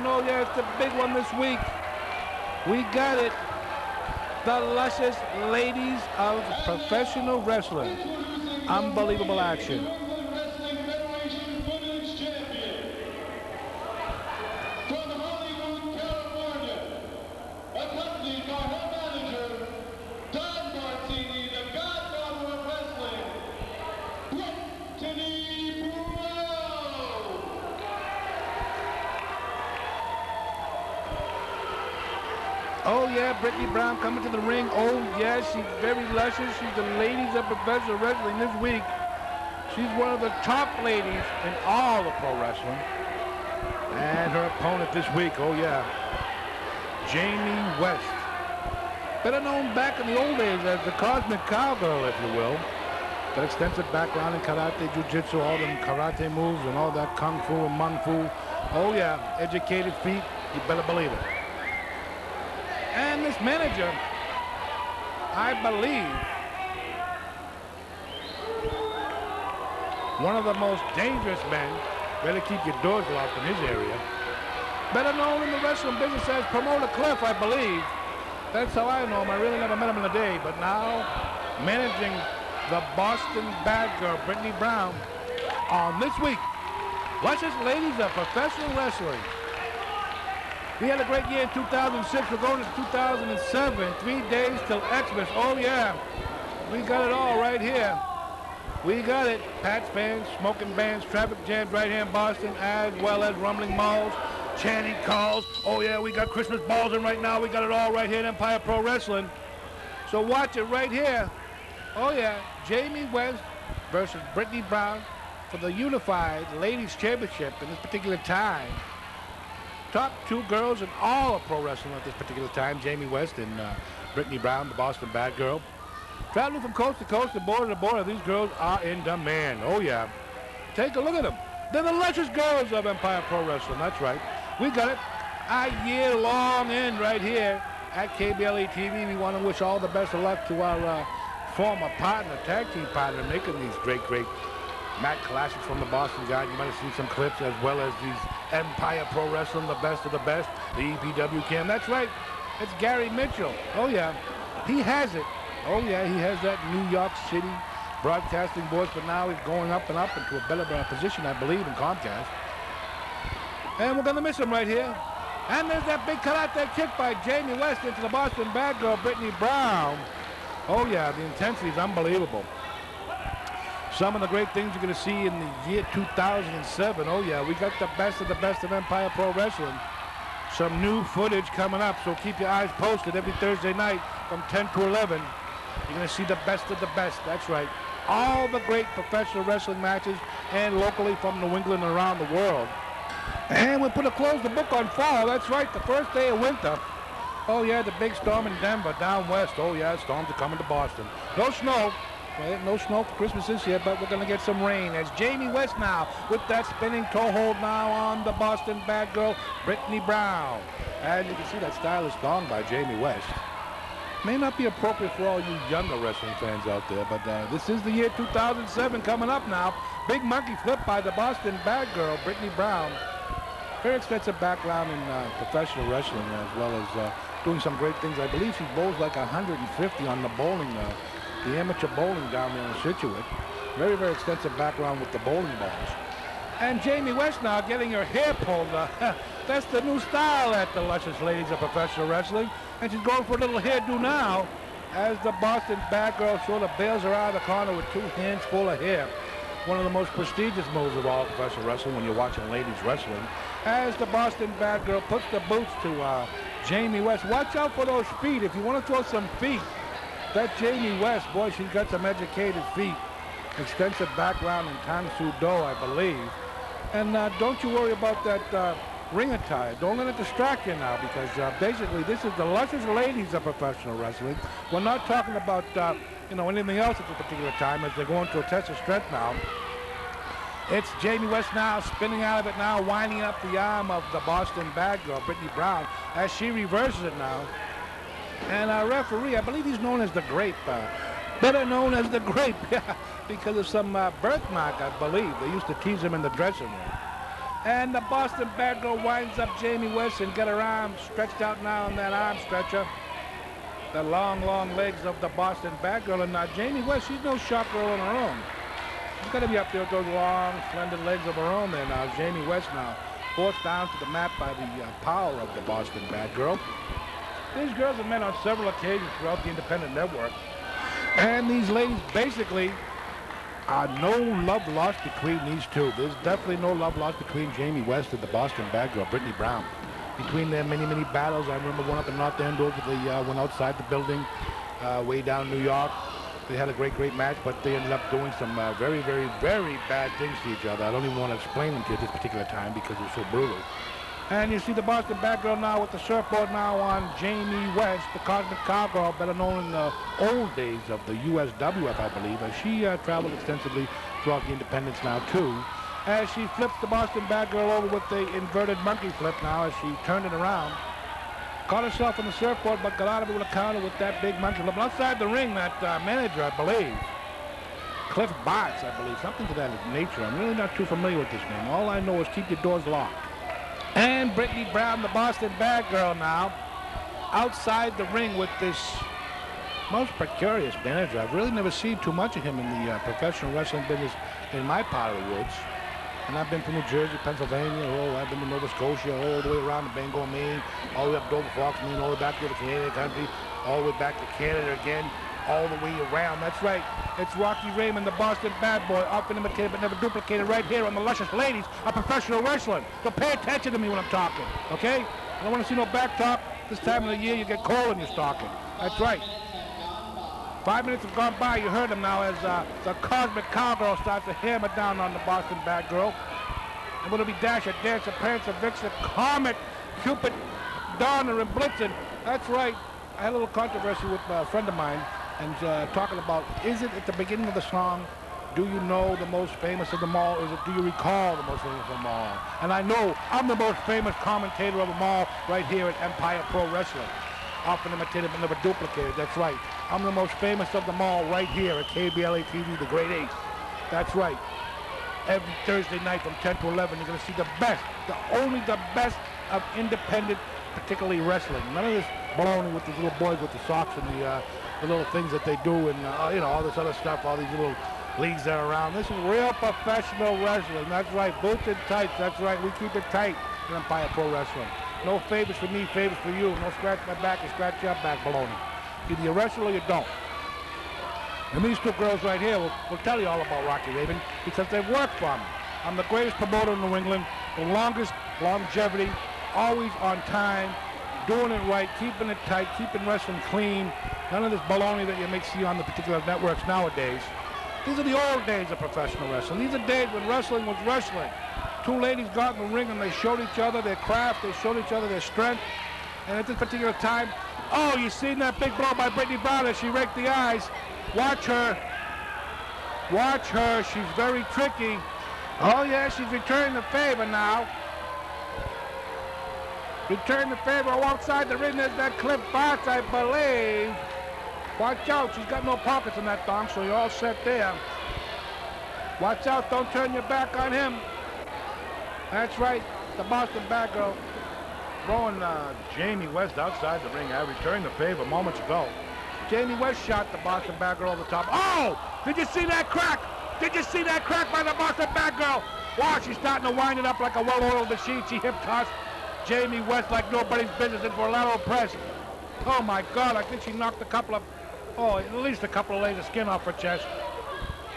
Oh yeah, it's the big one this week. We got it. The Luscious ladies of professional wrestling. Unbelievable action. Oh yeah, Brittany Brown coming to the ring. Oh yeah, she's very luscious. She's the ladies of professional wrestling this week. She's one of the top ladies in all of pro wrestling. And her opponent this week, oh yeah, Jamie West. Better known back in the old days as the Cosmic Cowgirl, if you will. Got extensive background in karate, jiu-jitsu, all them karate moves and all that kung fu and mung fu. Oh yeah, educated feet, you better believe it. And this manager, I believe, one of the most dangerous men. Better keep your doors locked in his area. Better known in the wrestling business as Promoter Cliff, I believe. That's how I know him. I really never met him in the day. But now, managing the Boston Bad Girl, Brittany Brown, on this week, Luscious Ladies of Professional Wrestling. We had a great year in 2006. We're going to 2007. 3 days till Xmas. Oh, yeah. We got it all right here. We got it. Pats fans, smoking bands, traffic jams right here in Boston, as well as rumbling malls, chanting calls. Oh, yeah, we got Christmas balls in right now. We got it all right here in Empire Pro Wrestling. So watch it right here. Oh, yeah. Jamie West versus Brittany Brown for the Unified Ladies Championship in this particular time. Top two girls in all of pro wrestling at this particular time, Jamie West and Brittany Brown, the Boston Bad Girl. Traveling from coast to coast and border to border, these girls are in demand. Oh, yeah. Take a look at them. They're the Luscious girls of Empire Pro Wrestling. That's right. We got it. A year-long end right here at KBLA TV. We want to wish all the best of luck to our former partner, tag team partner, making these great Matt classics from the Boston guy. You might have seen some clips, as well as these Empire Pro Wrestling, the best of the best, the EPW cam. That's right. It's Gary Mitchell. Oh, yeah. He has it. Oh, yeah, he has that New York City broadcasting voice, but now he's going up and up into a better position, I believe, in Comcast. And we're going to miss him right here. And there's that big karate kick by Jamie West into the Boston Bad Girl, Brittany Brown. Oh, yeah, the intensity is unbelievable. Some of the great things you're going to see in the year 2007. Oh, yeah, we got the best of Empire Pro Wrestling. Some new footage coming up, so keep your eyes posted every Thursday night from 10 to 11. You're going to see the best of the best. That's right. All the great professional wrestling matches, and locally from New England and around the world. And we put a close the book on fall. That's right, the first day of winter. Oh, yeah, the big storm in Denver down west. Oh, yeah, storms are coming to Boston. No snow. Well, no snow for Christmas this year, but we're going to get some rain. As Jamie West now with that spinning toe hold now on the Boston Bad Girl, Brittany Brown. As you can see, that stylish thong by Jamie West. May not be appropriate for all you younger wrestling fans out there, but this is the year 2007 coming up now. Big monkey flip by the Boston Bad Girl, Brittany Brown. Very extensive background in professional wrestling, as well as doing some great things. I believe she bowls like 150 on the bowling, the amateur bowling down there in Scituate. Very, very extensive background with the bowling balls. And Jamie West now getting her hair pulled. That's the new style at the Luscious Ladies of Professional Wrestling. And she's going for a little hairdo now as the Boston Bad Girl sort of bails her out of the corner with 2 hands full of hair. One of the most prestigious moves of all professional wrestling when you're watching ladies wrestling. As the Boston Bad Girl puts the boots to Jamie West. Watch out for those feet. If you want to throw some feet, that Jamie West, boy, she's got some educated feet. Extensive background in Tang Soo Do, I believe. And don't you worry about that ring attire. Don't let it distract you now, because basically this is the Luscious Ladies of Professional Wrestling. We're not talking about anything else at this particular time, as they're going to a test of strength now. It's Jamie West now, spinning out of it now, winding up the arm of the Boston Bad Girl, Brittany Brown, as she reverses it now. And our referee, I believe he's known as the Grape, better known as the Grape, because of some birthmark, I believe. They used to tease him in the dressing room. And the Boston Bad Girl winds up Jamie West and got her arms stretched out now on that arm stretcher. The long, long legs of the Boston Bad Girl. And now Jamie West, she's no shot girl on her own. She's got to be up there with those long, slender legs of her own there now. Jamie West now forced down to the mat by the power of the Boston Bad Girl. These girls have met on several occasions throughout the independent network. And these ladies basically no love lost between these two. There's definitely no love lost between Jamie West and the Boston Bad Girl, Brittany Brown. Between their many, many battles, I remember one up in North Andover, they went outside the building, way down in New York. They had a great, great match, but they ended up doing some very, very, very bad things to each other. I don't even want to explain them to you at this particular time because it was so brutal. And you see the Boston Bad Girl now with the surfboard now on Jamie West, the Cosmic Cowgirl, better known in the old days of the USWF, I believe, as she traveled extensively throughout the independents now, too. As she flips the Boston Bad Girl over with the inverted monkey flip now as she turned it around. Caught herself on the surfboard, but got out of it with a counter with that big monkey flip. Outside the ring, that manager, I believe, Cliff Bartz, I believe, something to that nature. I'm really not too familiar with this name. All I know is keep your doors locked. And Brittany Brown, the Boston Bad Girl now, outside the ring with this most precarious manager. I've really never seen too much of him in the professional wrestling business in my part of the woods. And I've been to New Jersey, Pennsylvania, I've been to Nova Scotia, all the way around to Bangor, Maine, all the way up Dover, Fox, Maine, all the way back to the Canadian country, all the way back to Canada again, all the way around. That's right. It's Rocky Raymond, the Boston Bad Boy, often imitated but never duplicated, right here on the Luscious Ladies of Professional Wrestling. So pay attention to me when I'm talking, okay? I don't want to see no back talk. This time of the year, you get cold when you're stalking. That's right. 5 minutes have gone by. You heard him now as the Cosmic Cowgirl starts to hammer down on the Boston Bad Girl. And it'll be Dasher, Dancer, Prancer, Vixen, Comet, Cupid, Donner, and Blitzen. That's right. I had a little controversy with a friend of mine and talking about, is it at the beginning of the song, do you know the most famous of them all? Is it, do you recall the most famous of them all? And I know I'm the most famous commentator of them all right here at Empire Pro Wrestling. Often imitated but never duplicated, that's right. I'm the most famous of them all right here at KBLA TV, the Great Eight. That's right. Every Thursday night from 10 to 11, you're going to see the best, only the best of independent, particularly wrestling. None of this baloney with these little boys with the socks and the little things that they do and, all this other stuff, all these little leagues that are around. This is real professional wrestling. That's right. Boots and tights. That's right. We keep it tight in Empire Pro Wrestling. No favors for me, favors for you. No scratch my back and scratch your back baloney. Either you wrestle or you don't. And these two girls right here will tell you all about Rocky Raven because they've worked for me. I'm the greatest promoter in New England, the longest longevity, always on time, doing it right, keeping it tight, keeping wrestling clean. None of this baloney that you may see on the particular networks nowadays. These are the old days of professional wrestling. These are days when wrestling was wrestling. Two ladies got in the ring and they showed each other their craft, they showed each other their strength. And at this particular time, oh, you seen that big blow by Brittany Brown as she raked the eyes. Watch her. Watch her. She's very tricky. Oh, yeah, she's returning the favor now. Return the favor. Oh, outside the ring, there's that Cliff Bartz, I believe. Watch out. She's got no pockets in that thong, so you're all set there. Watch out. Don't turn your back on him. That's right. The Boston Bad Girl throwing Jamie West outside the ring. I returned the favor moments ago. Jamie West shot the Boston Bad Girl over the top. Oh! Did you see that crack? Did you see that crack by the Boston Bad Girl? Wow, she's starting to wind it up like a well-oiled machine. She hip tossed. Jamie West like nobody's business into a lateral press. Oh my God, I think she knocked at least a couple of layers of skin off her chest.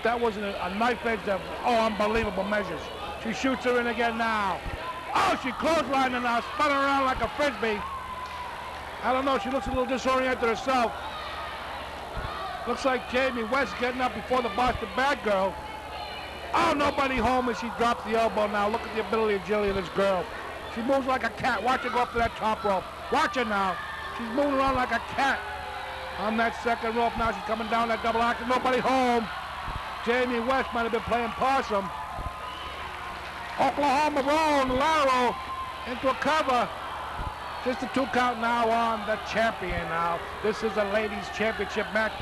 That wasn't a knife edge of, unbelievable measures. She shoots her in again now. Oh, she clotheslined her now, spun her around like a frisbee. I don't know, she looks a little disoriented herself. Looks like Jamie West getting up before the Boston Bad Girl. Oh, nobody home as she drops the elbow now. Look at the ability and agility of this girl. She moves like a cat. Watch her go up to that top rope. Watch her now. She's moving around like a cat. On that second rope now, she's coming down that double action. Nobody home. Jamie West might have been playing possum. Oklahoma roll, lateral into a cover. Just a 2 count now on the champion now. This is a ladies championship match.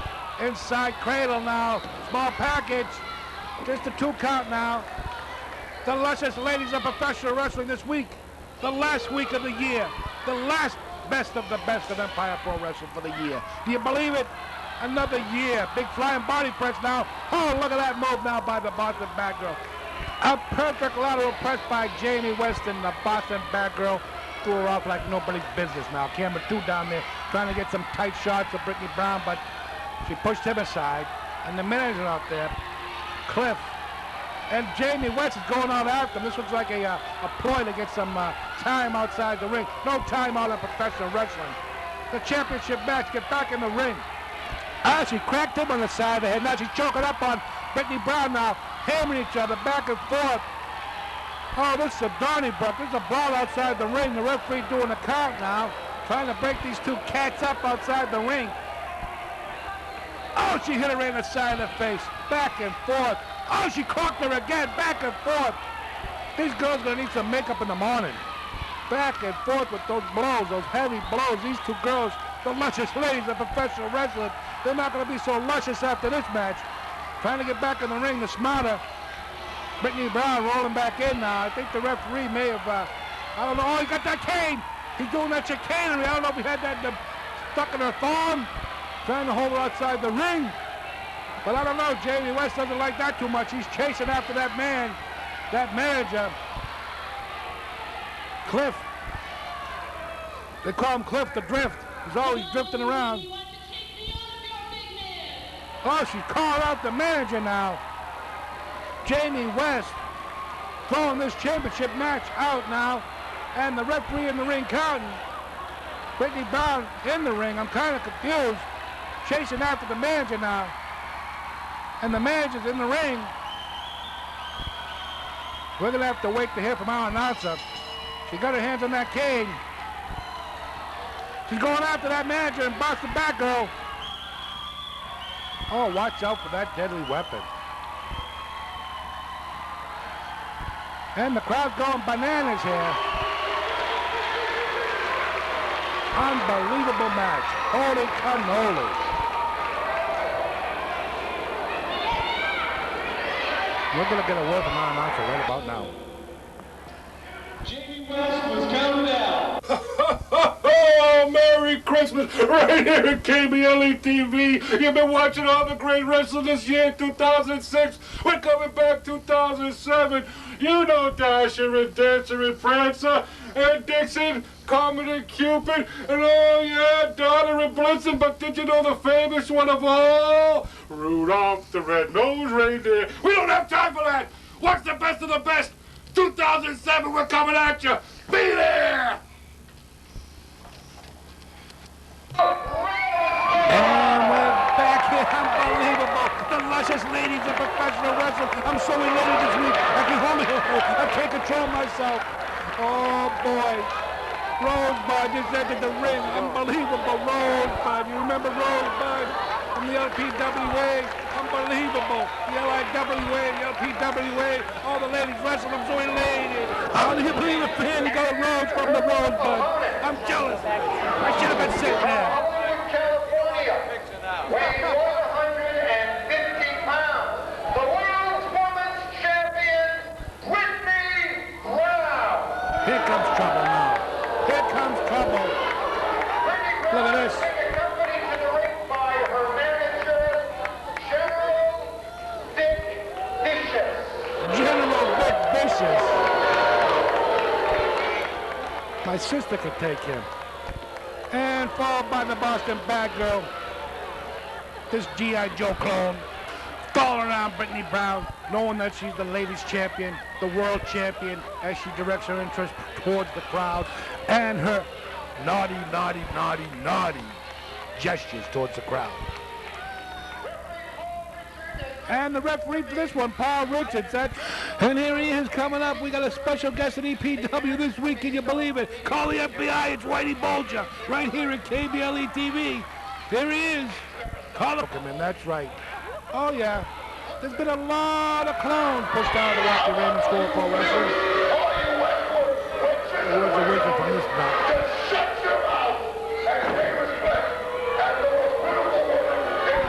Inside cradle now. Small package. Just a 2 count now. The Luscious ladies of professional wrestling this week. The last week of the year. The last best of the best of Empire Pro Wrestling for the year. Do you believe it? Another year. Big flying body press now. Oh, look at that move now by the Boston Bad Girl. A perfect lateral press by Jamie West, and the Boston Bad Girl threw her off like nobody's business now. Camera 2 down there trying to get some tight shots of Brittany Brown, but she pushed him aside. And the manager out there, Cliff, and Jamie West is going out after him. This looks like a ploy to get some time outside the ring. No time out in professional wrestling. The championship match, get back in the ring. Ah, she cracked him on the side of the head. Now she's choking up on Brittany Brown now, hammering each other back and forth. Oh, this is a Donnybrook. This is a brawl outside the ring. The referee doing a count now, trying to break these 2 cats up outside the ring. Oh, she hit her right in the side of the face. Back and forth. Oh, she caught her again. Back and forth. These girls are going to need some makeup in the morning. Back and forth with those blows, those heavy blows. These 2 girls, the luscious ladies of professional wrestling, they're not going to be so luscious after this match. Trying to get back in the ring, the smarter. Brittany Brown rolling back in now. I think the referee may have, I don't know. Oh, he got that cane. He's doing that chicanery. I don't know if he had that stuck in her thumb. Trying to hold her outside the ring. But I don't know, Jamie West doesn't like that too much. He's chasing after that man, that manager, Cliff. They call him Cliff the Drift. He's always drifting around. Oh, she called out the manager now. Jamie West throwing this championship match out now. And the referee in the ring counting. Brittany Brown in the ring. I'm kind of confused. Chasing after the manager now. And the manager's in the ring. We're going to have to wait to hear from our announcer. She got her hands on that cane. She's going after that manager and Boston Bad Girl. Oh, watch out for that deadly weapon. And the crowd's going bananas here. Unbelievable match. Holy cannoli. We're going to get a word from our announcer right about now. Jamie West was counted out. Oh, Merry Christmas, right here at KBLE TV. You've been watching all the great wrestling this year, 2006. We're coming back 2007. You know Dasher and Dancer and Prancer and Dixon, Comet and Cupid, and oh yeah, Donner and Blitzen. But did you know the famous one of all? Rudolph the Red-Nosed Reindeer. We don't have time for that. What's the best of the best? 2007, we're coming at you. Be there! And we're back here. Unbelievable. The luscious ladies of professional wrestling. I'm so elated this week. I can't control myself. Oh, boy. Rosebud just entered the ring. Unbelievable. Rosebud. You remember Rosebud from the LPWA? Unbelievable. The LIWA, the LPWA. All the ladies wrestling. I'm so elated. How do you believe a fan got a rose from the Rosebud? I'm jealous. I should have been sitting there. California, weighing 150 pounds, the world's women's champion, Brittany Brown. Here comes trouble now. Here comes trouble. Look at this. Accompanied to the ring by her manager, General Dick Vicious. General Dick Vicious. My My sister could take him. And followed by the Boston Bad Girl. This G.I. Joe clone. Falling around Brittany Brown, knowing that she's the ladies champion, the world champion, as she directs her interest towards the crowd and her naughty gestures towards the crowd. And the referee for this one, Paul Richards. And here he is coming up. We got a special guest at EPW this week. Can you believe it? Call the FBI. It's Whitey Bulger right here at KBLE TV. There he is. Call him. That's right. Oh, yeah. There's been a lot of clowns pushed out of the Rocky Raymond School of Pro Wrestling. Where's the wisdom from this now? Shut your mouth and pay respect. And the most beautiful woman in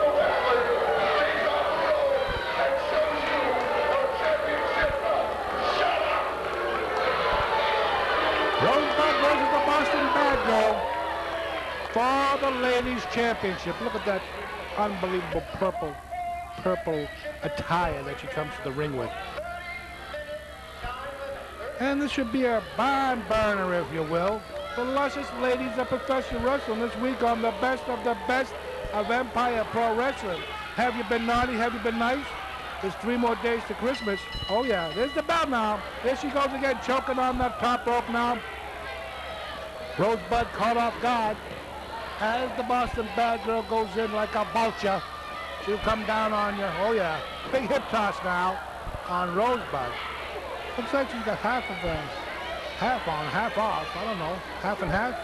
professional wrestling, she's on the road and shows you her championship belt. Shut up! Rosebud versus the Boston Bad Girl for the ladies championship. Look at that unbelievable purple attire that she comes to the ring with. And this should be a barn burner, if you will. The Luscious ladies of professional wrestling this week on the best of Empire Pro Wrestling. Have you been naughty? Have you been nice? There's 3 more days to Christmas. Oh yeah, there's the bell now. There she goes again, choking on that top rope now. Rosebud caught off guard as the Boston Bad Girl goes in like a vulture. She'll come down on you. Oh yeah, big hip toss now on Rosebud. Looks like she's got half on, half off. I don't know, half and half.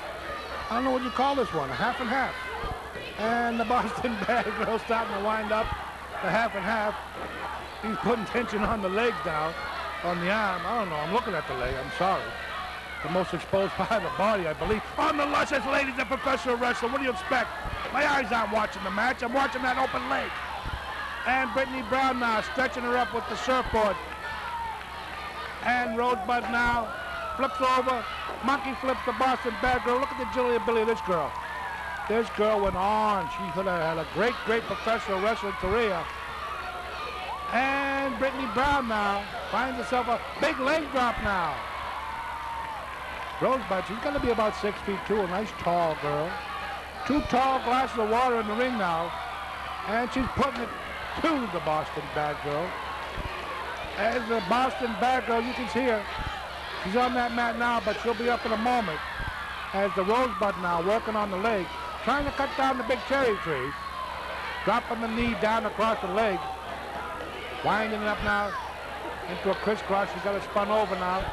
I don't know what you call this one, a half and half. And the Boston Bad Girl starting to wind up the half and half. He's putting tension on the legs now, on the arm. I don't know, I'm looking at the leg, I'm sorry. The most exposed part of the body, I believe. On the Luscious ladies of professional wrestling, what do you expect? My eyes aren't watching the match, I'm watching that open leg. And Brittany Brown now stretching her up with the surfboard. And Rosebud now flips over, monkey flips the Boston Bad Girl. Look at the agility ability of this girl. This girl went on. She could have had a great professional wrestling career. And Brittany Brown now finds herself a big leg drop now. Rosebud, she's going to be about 6'2", a nice tall girl. 2 tall glasses of water in the ring now. And she's putting it to the Boston Bad Girl. As the Boston Bad Girl, you can see her. She's on that mat now, but she'll be up in a moment. As the Rosebud now working on the leg, trying to cut down the big cherry tree. Dropping the knee down across the leg. Winding it up now into a crisscross. She's got it spun over now.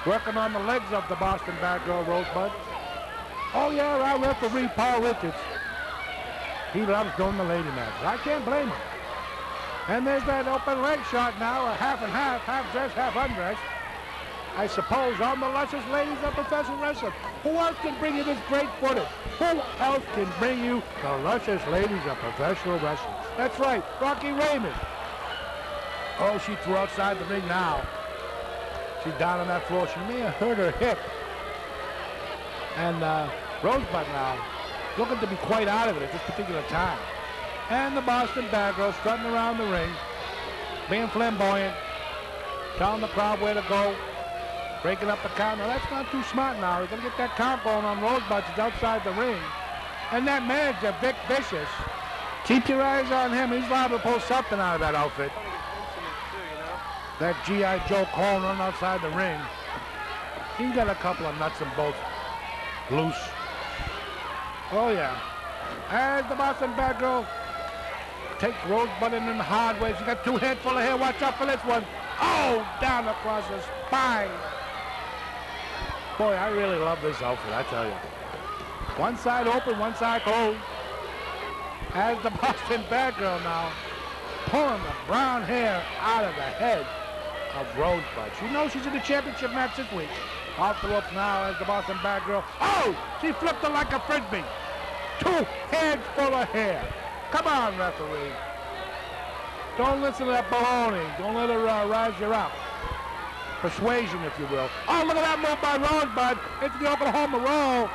Working on the legs of the Boston Bad Girl, Rosebud. Oh yeah, our referee, Paul Richards. He loves doing the lady matches. I can't blame him. And there's that open leg shot now, a half and half, half dressed, half undressed. I suppose on the Luscious ladies of professional wrestling. Who else can bring you this great footage? Who else can bring you the Luscious ladies of professional wrestling? That's right, Rocky Raymond. Oh, she threw outside the ring now. She's down on that floor. She may have hurt her hip. And Rosebud now looking to be quite out of it at this particular time. And the Boston Bad Girl strutting around the ring, being flamboyant, telling the crowd where to go, breaking up the count. Now that's not too smart now. We're going to get that count going on Rosebud. She's outside the ring. And that manager, Vic Vicious, keep your eyes on him. He's liable to pull something out of that outfit. That G.I. Joe clone running outside the ring. He's got a couple of nuts and bolts loose. Oh, yeah. As the Boston Bad Girl takes Rosebud in the hard way. She's got 2 handful of hair. Watch out for this one. Oh, down across the spine. Boy, I really love this outfit, I tell you. One side open, one side closed. As the Boston Bad Girl now pulling the brown hair out of the head of Rosebud. She knows she's in the championship match this week. Off the ropes now as the Boston Bad Girl. Oh, she flipped her like a frisbee. 2 heads full of hair. Come on, referee. Don't listen to that baloney. Don't let her rise you up. Persuasion, if you will. Oh, look at that move by Rosebud. It's the Oklahoma roll.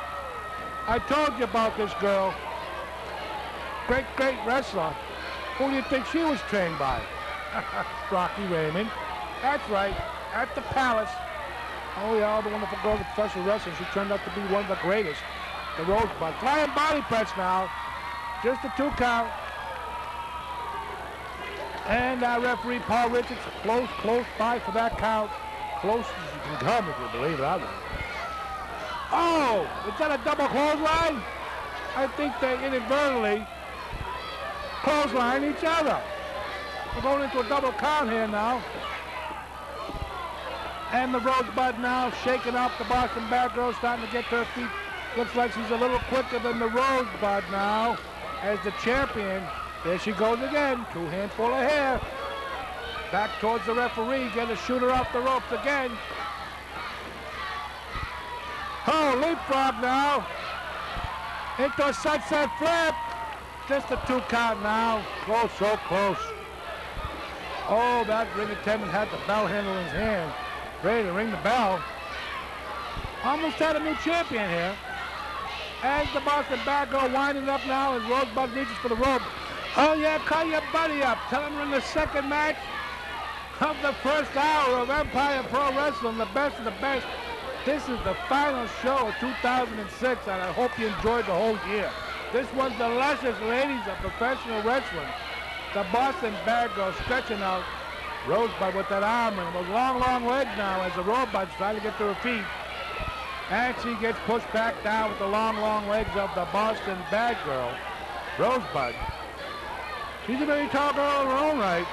I told you about this girl. Great wrestler. Who do you think she was trained by? Rocky Raymond. That's right. At the Palace. Oh yeah, all the wonderful girls of professional wrestling. She turned out to be one of the greatest. The Rosebud. Flying body press now. Just a 2 count. And our referee, Paul Richards, close by for that count. Close as you can come, if you believe that one. Oh, is that a double clothesline? I think they inadvertently clothesline each other. We're going into a double count here now. And the Rosebud now shaking up. The Boston Bad Girl starting to get to her feet. Looks like she's a little quicker than the Rosebud now. As the champion, there she goes again. 2 handful of hair. Back towards the referee. Get a shooter off the ropes again. Oh, leapfrog now. Into a sunset flip. Just a 2 count now. Close, so close. Oh, that ring attendant had the bell handle in his hand. Ready to ring the bell. Almost had a new champion here. As the Boston Bad Girl winding up now as Rosebud reaches for the rope. Oh yeah, call your buddy up. Tell him we're in the second match of the first hour of Empire Pro Wrestling, the best of the best. This is the final show of 2006, and I hope you enjoyed the whole year. This was the Luscious ladies of professional wrestling. The Boston Bad Girl stretching out Rosebud with that arm and those long legs now as the Rosebud's trying to get to her feet. And she gets pushed back down with the long legs of the Boston Bad Girl. Rosebud. She's a very tall girl in her own right.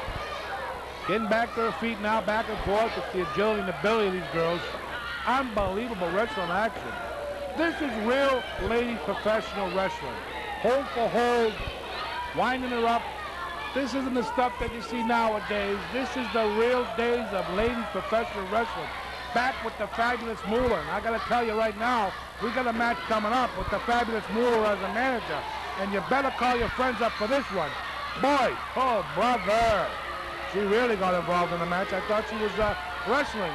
Getting back to her feet now, back and forth with the agility and ability of these girls. Unbelievable wrestling action. This is real lady professional wrestling. Hold for hold, winding her up. This isn't the stuff that you see nowadays. This is the real days of ladies professional wrestling. Back with the Fabulous Moolah. And I got to tell you right now, we got a match coming up with the Fabulous Moolah as a manager. And you better call your friends up for this one. Boy, oh brother. She really got involved in the match. I thought she was wrestling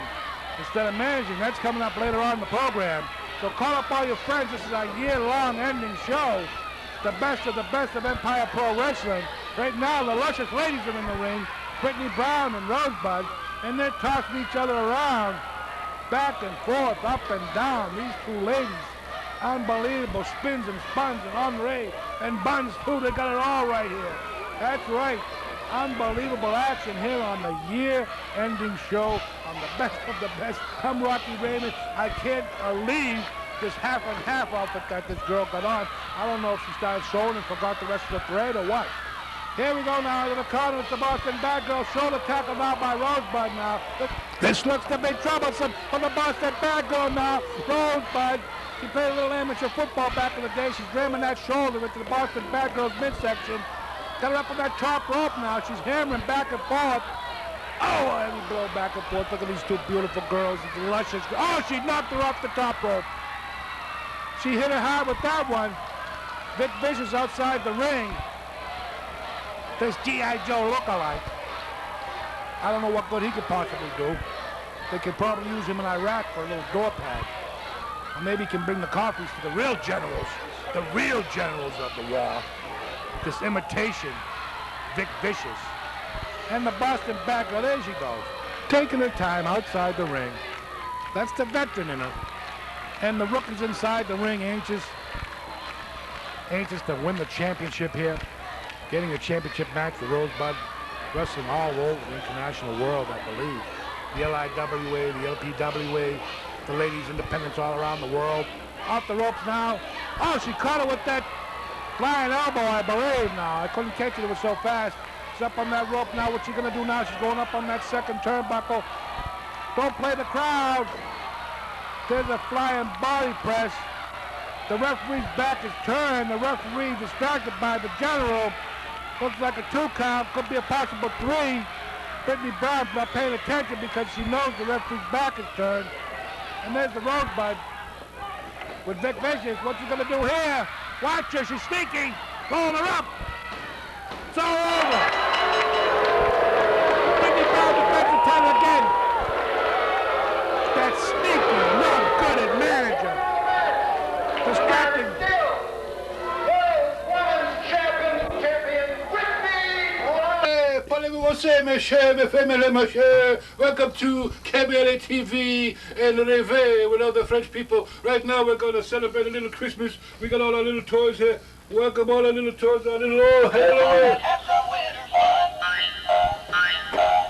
instead of managing. That's coming up later on in the program. So call up all your friends. This is a year-long ending show. The best of Empire Pro Wrestling. Right now, the Luscious ladies are in the ring. Brittany Brown and Rosebud. And they're tossing each other around. Back and forth, up and down. These 2 ladies. Unbelievable spins and spuns and Andre and buns too. They got it all right here. That's right. Unbelievable action here on the year-ending show on the best of the best. I'm Rocky Raymond. I can't believe this half and half outfit that this girl got on. I don't know if she started sewing and forgot the rest of the thread or what. Here we go now to the corner. It's the Boston Bad Girl. Shoulder tackle now by Rosebud now. This looks to be troublesome for the Boston Bad Girl now. Rosebud. She played a little amateur football back in the day. She's ramming that shoulder into the Boston Bad Girl's midsection. Got her up on that top rope now. She's hammering back and forth. Oh, and we blow back and forth. Look at these 2 beautiful girls. It's Luscious. Oh, she knocked her off the top rope. She hit her hard with that one. Vic Vicious outside the ring. This G.I. Joe look-alike. I don't know what good he could possibly do. They could probably use him in Iraq for a little door pad. Or maybe he can bring the coffees to the real generals of the war. This imitation, Vic Vicious. And the Boston Bad Girl, there she goes. Taking her time outside the ring. That's the veteran in her. And the rookie's inside the ring, anxious to win the championship here. Getting a championship match for Rosebud. Wrestling all over the international world, I believe. The LIWA, the LPWA, the ladies independents all around the world. Off the ropes now. Oh, she caught her with that flying elbow, I believe now. I couldn't catch it, it was so fast. She's up on that rope now. What's she gonna do now? She's going up on that second turnbuckle. Don't play the crowd. There's a flying body press. The referee's back is turned. The referee distracted by the general. Looks like a 2 count, could be a possible 3. Brittany Brown's not paying attention because she knows the referee's back is turned. And there's the Rosebud with Vic Vicious. What's he gonna do here? Watch her, she's sneaking, rolling her up. It's all over. Brittany Brown defensive title again. That sneaky, no-good manager. Distracting. Women's champion, Brittany Brown. Hey, Bonjour, mes chers, mes family, mes chers. Welcome to KBLA TV and Rêve with all the French people. Right now we're going to celebrate a little Christmas. We got all our little toys here. Welcome all our little toys, our little, oh, hello.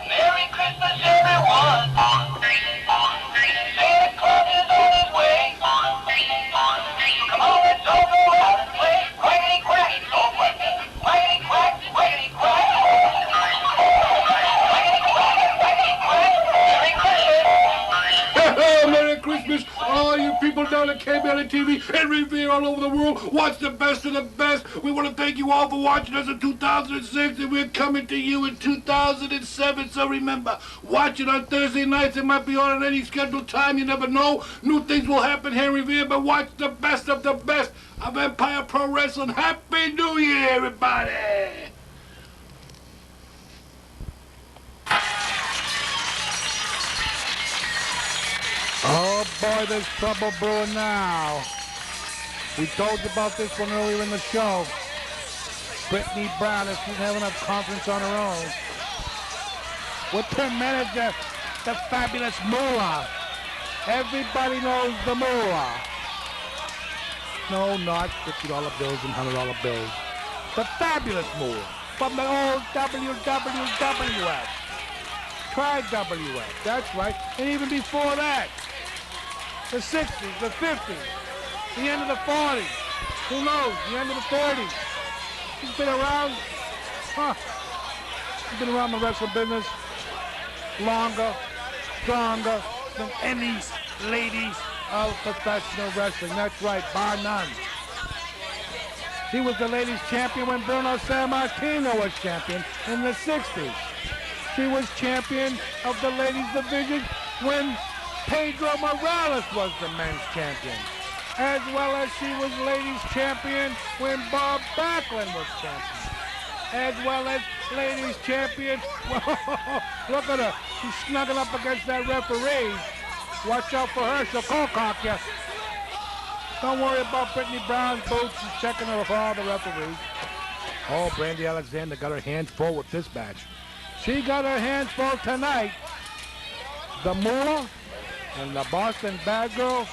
Merry Christmas, everyone. Santa Claus is on his way. Come on, let's all go out and play. Quackity quack, quackity quack, quackity quack. Quackity quack, quackity quack. Merry Christmas. Merry Christmas, all you people down at KBLA TV and Revere all over the world. Watch the best of the best. We want to thank you all for watching us in 2006, and we're coming to you in 2007. So remember, watch it on Thursday nights. It might be on at any scheduled time. You never know. New things will happen here in Revere, but watch the best of the best of Empire Pro Wrestling. Happy New Year, everybody! Oh boy, there's trouble brewing now. We told you about this one earlier in the show. Brittany Brown, if she's having enough confidence on her own, with her manager, the fabulous Moolah. Everybody knows the Moolah. No, not $50 bills and $100 bills. The fabulous Moolah from the old WWF. Try WF, that's right. And even before that, the 60s, the 50s, the end of the 40s, who knows, the end of the 30s. She's been around, she's been around the wrestling business longer, stronger than any ladies of professional wrestling. That's right, bar none. She was the ladies champion when Bruno Sammartino was champion in the 60s. She was champion of the ladies division when Pedro Morales was the men's champion, as well as she was ladies champion when Bob Backlund was champion, as well as ladies champion. Look at her. She's snuggling up against that referee. Watch out for her. She'll cock you. Don't worry about Brittany Brown's boots. She's checking her for all the referees. Oh, Brandy Alexander got her hands full with this match. She got her hands full tonight. The Moolah and the Boston Bad Girl,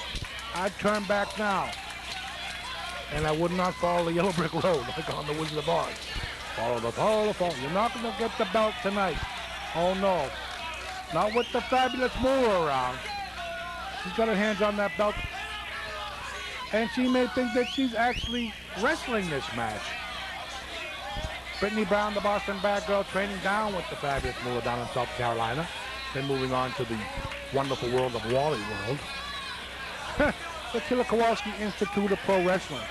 I'd turn back now. And I would not follow the yellow brick road like on the Wizard of Oz. Follow. You're not going to get the belt tonight. Oh, no. Not with the fabulous Moolah around. She's got her hands on that belt. And she may think that she's actually wrestling this match. Brittany Brown, the Boston Bad Girl, training down with the fabulous Moolah down in South Carolina. Then moving on to the wonderful world of Wally World. The Killer Kowalski Institute of Pro Wrestling.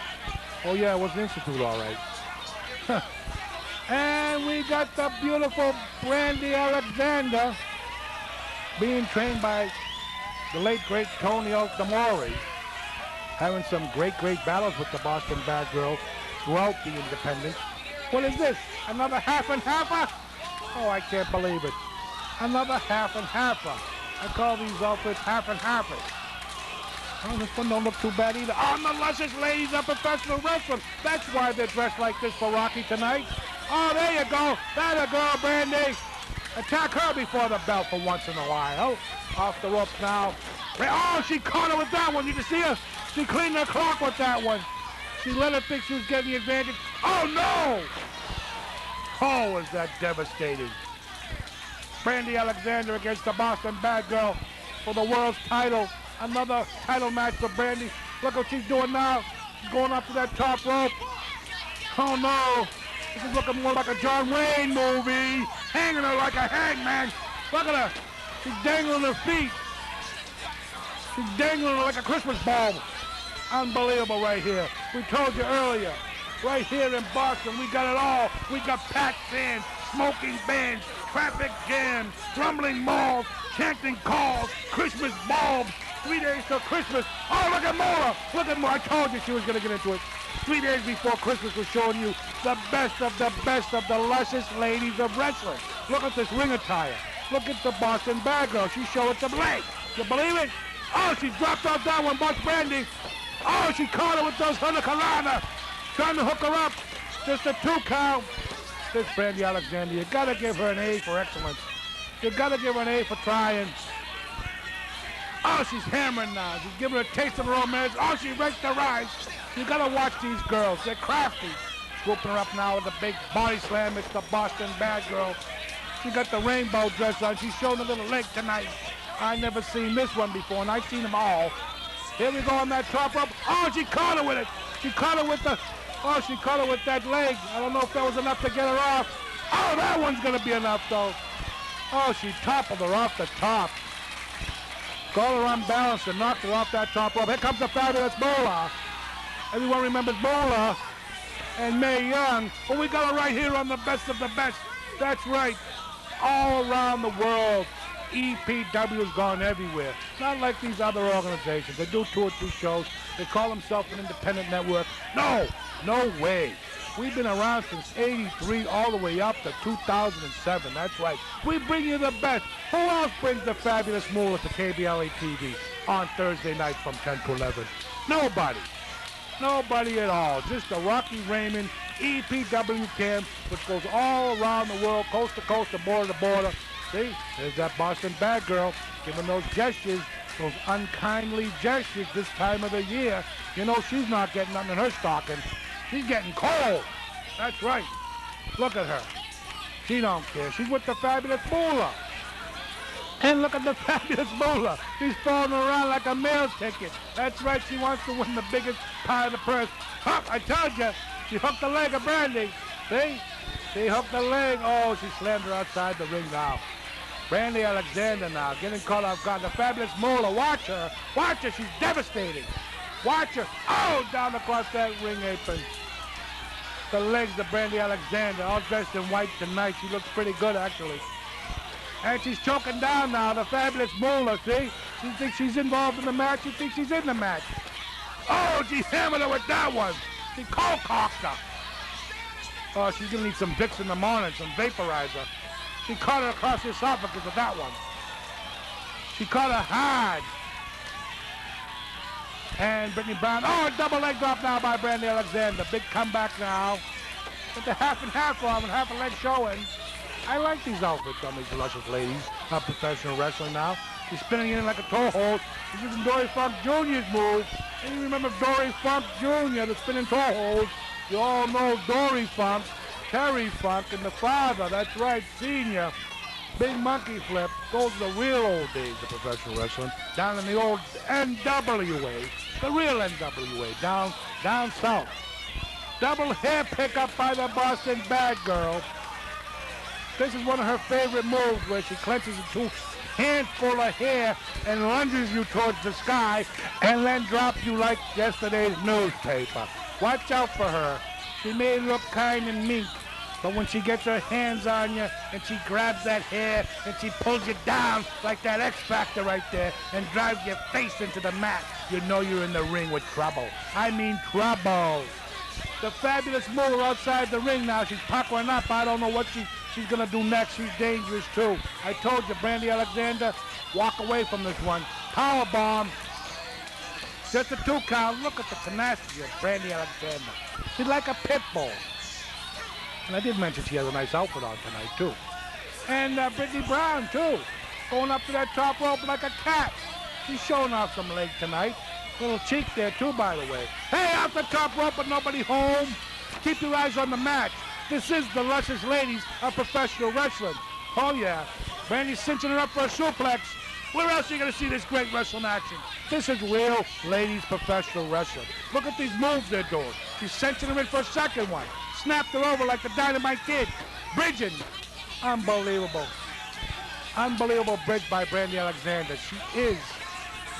Oh yeah, it was an institute, all right. And we got the beautiful Brandy Alexander being trained by the late, great Tony Altamori. Having some great battles with the Boston Bad Girl throughout the independents. What is this? Another half and halfer? Oh, I can't believe it. Another half and halfer. I call these outfits half and halfers. Oh, this one don't look too bad either. Oh, the Luscious ladies of professional wrestling. That's why they're dressed like this for Rocky tonight. Oh, there you go. That a girl, Brandy. Attack her before the belt for once in a while. Off the ropes now. Oh, she caught her with that one. You can see her. She cleaned her clock with that one. She let her think she was getting the advantage. Oh, no! Oh, was that devastating. Brandy Alexander against the Boston Bad Girl for the world's title. Another title match for Brandy. Look what she's doing now. She's going up to that top rope. Oh, no. This is looking more like a John Wayne movie. Hanging her like a hangman. Look at her. She's dangling her feet. She's dangling her like a Christmas bulb. Unbelievable right here. We told you earlier. Right here in Boston, we got it all. We got packed fans, smoking bands, traffic jams, rumbling malls, chanting calls, Christmas bulbs, 3 days till Christmas. Oh, look at Moira. Look at Moira. I told you she was going to get into it. 3 days before Christmas was showing you the best of the Luscious ladies of wrestling. Look at this ring attire. Look at the Boston Bad Girl. She's showing some legs. You believe it? Oh, she dropped off that one, Buck Brandy. Oh, she caught her with those hurricanrana. Trying to hook her up. Just a 2 count. This Brandy Alexander, you gotta give her an A for excellence. You gotta give her an A for trying. Oh, she's hammering now. She's giving her a taste of her own marriage. Oh, she raked the rise. You gotta watch these girls. They're crafty. Scooping her up now with a big body slam. It's the Boston bad girl. She got the rainbow dress on. She's showing a little leg tonight. I never seen this one before, and I've seen them all. Here we go on that top rope. Oh, she caught her with it. She caught her with the... Oh, she caught her with that leg. I don't know if that was enough to get her off. Oh, that one's going to be enough, though. Oh, she toppled her off the top. Got her unbalanced and knocked her off that top rope. Here comes the fabulous Mola. Everyone remembers Mola and Mae Young. But we got her right here on the best of the best. That's right. All around the world. EPW's gone everywhere. Not like these other organizations. They do 2 or 3 shows. They call themselves an independent network. No, no way. We've been around since '83 all the way up to 2007. That's right. We bring you the best. Who else brings the fabulous Moolah to KBLA TV on Thursday night from 10 to 11? Nobody. Nobody at all. Just the Rocky Raymond EPW camp, which goes all around the world, coast to coast, and border to border. See, there's that Boston bad girl giving those gestures, those unkindly gestures this time of the year. You know she's not getting nothing in her stocking. She's getting cold. That's right. Look at her. She don't care. She's with the fabulous Moolah. And look at the fabulous Moolah. She's falling around like a mail ticket. That's right. She wants to win the biggest pie of the purse. Huh, I told you. She hooked the leg of Brandy. See? She hooked the leg. Oh, she slammed her outside the ring now. Brandy Alexander now getting caught off guard. The fabulous Moolah. Watch her. Watch her. She's devastating. Watch her. Oh, down across that ring apron. The legs of Brandy Alexander, all dressed in white tonight. She looks pretty good, actually. And she's choking down now, the fabulous Moolah, see? She thinks she's involved in the match. She thinks she's in the match. Oh, she hammered her with that one. She cold-cocked her. Oh, she's going to need some Vicks in the morning, some vaporizer. She caught her across the esophagus with that one. She caught her hard. And Brittany Brown, oh, a double leg drop now by Brandy Alexander. Big comeback now. With the half and half arm and half a leg showing. I like these outfits on these luscious ladies of professional wrestling now. She's spinning in like a toe hold. She's using Dory Funk Jr.'s move. And you remember Dory Funk Jr., the spinning toe hold. You all know Dory Funk, Terry Funk, and the father. That's right, Senior. Big monkey flip. Those are the real old days of professional wrestling. Down in the old NWA. The real NWA. Down south. Double hair pickup by the Boston bad girl. This is one of her favorite moves where she clenches a 2 handful of hair and lunges you towards the sky and then drops you like yesterday's newspaper. Watch out for her. She may look kind and meek, but when she gets her hands on you and she grabs that hair and she pulls you down like that X Factor right there and drives your face into the mat, you know you're in the ring with trouble. I mean trouble. The fabulous Moolah outside the ring now. She's puckering up. I don't know what she's going to do next. She's dangerous, too. I told you, Brandy Alexander, walk away from this one. Power bomb. Just a 2 count. Look at the tenacity of Brandy Alexander. She's like a pit bull. And I did mention she has a nice outfit on tonight, too. And Brittany Brown, too. Going up to that top rope like a cat. She's showing off some leg tonight. Little cheek there, too, by the way. Hey, out the top rope, but nobody home. Keep your eyes on the match. This is the luscious ladies of professional wrestling. Oh, yeah. Brandy's cinching her up for a suplex. Where else are you going to see this great wrestling action? This is real ladies professional wrestling. Look at these moves they're doing. She's cinching her in for a second one. Snapped her over like the Dynamite Kid. Bridging. Unbelievable. Unbelievable bridge by Brandy Alexander. She is